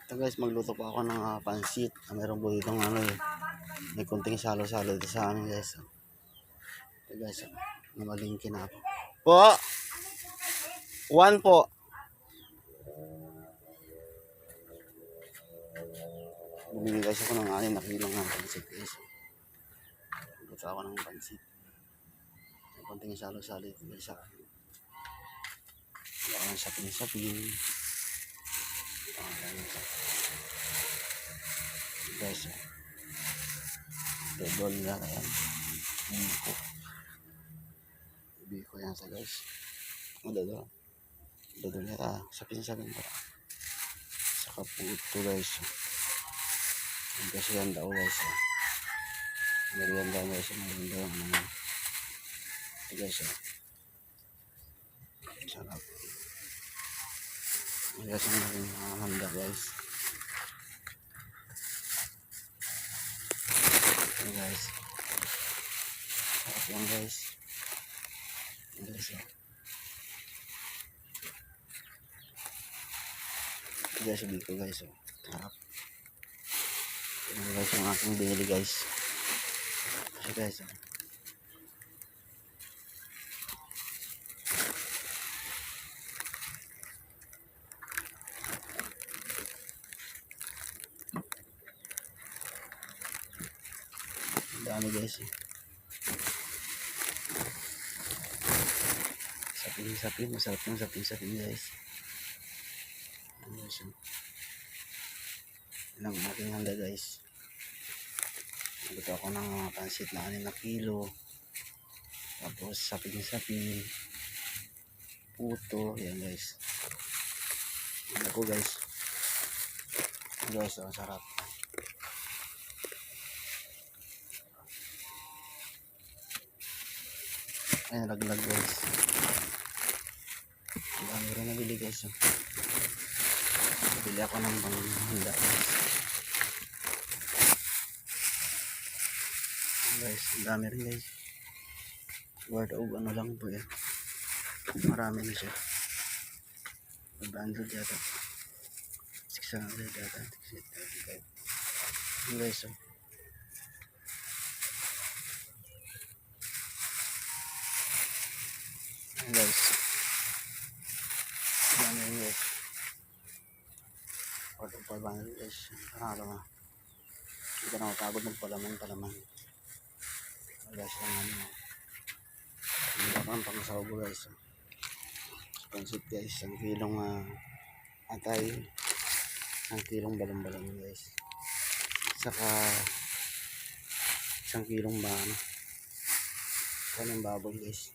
Ito guys, magluto pa ako ng pansit. Meron po itong may kunting salo-salo dito sa amin guys. Ito guys, namalingkin na ako. Po! 1 po. Bumili guys ako ng 6 na kilong ng pansit guys. Magluto ako ng pansit. May kunting salo-salo dito guys sa amin. Wala akong sapin-sapin. Guys, dodol na yan. Biko yan sa guys. Dodol na sapin-sapin pa. Saka puto guys. Kasi yan daw guys. Merienda guys. Merienda yung ano. Ito guys. Sarap. Guys, ang naging handa guys. Ito guys. Sarap yan guys. Ito guys. Ito guys, dito guys. Sarap. Ito guys yung aking binili guys. Kasi guys. Dami guys. Sapin-sapin. Masarap yung sapin-sapin guys. Ano guys. Ilang aking handa guys. Naguto ako ng pansit na 6 na kilo. Tapos sapin-sapin. Puto. Yan guys. Handa ko guys. Guys, ang sarap. Ay, nalaglag guys. Ang dami rin nabili guys. Bili ako ng panghanda guys. Guys, ang dami rin guys. Word of ano lang po yan. Marami na siya. 500 yata. 600 yata. 635. Guys, so. Guys, dami rin guys. Word of 500 guys. Parang na. Hindi ka na matagod magpalaman. Guys, ang ano. Hindi ka pang pangsawa guys. Pansit guys, 1 kilong atay, 1 kilong balang-balang guys, saka 1 kilong kanang baboy guys.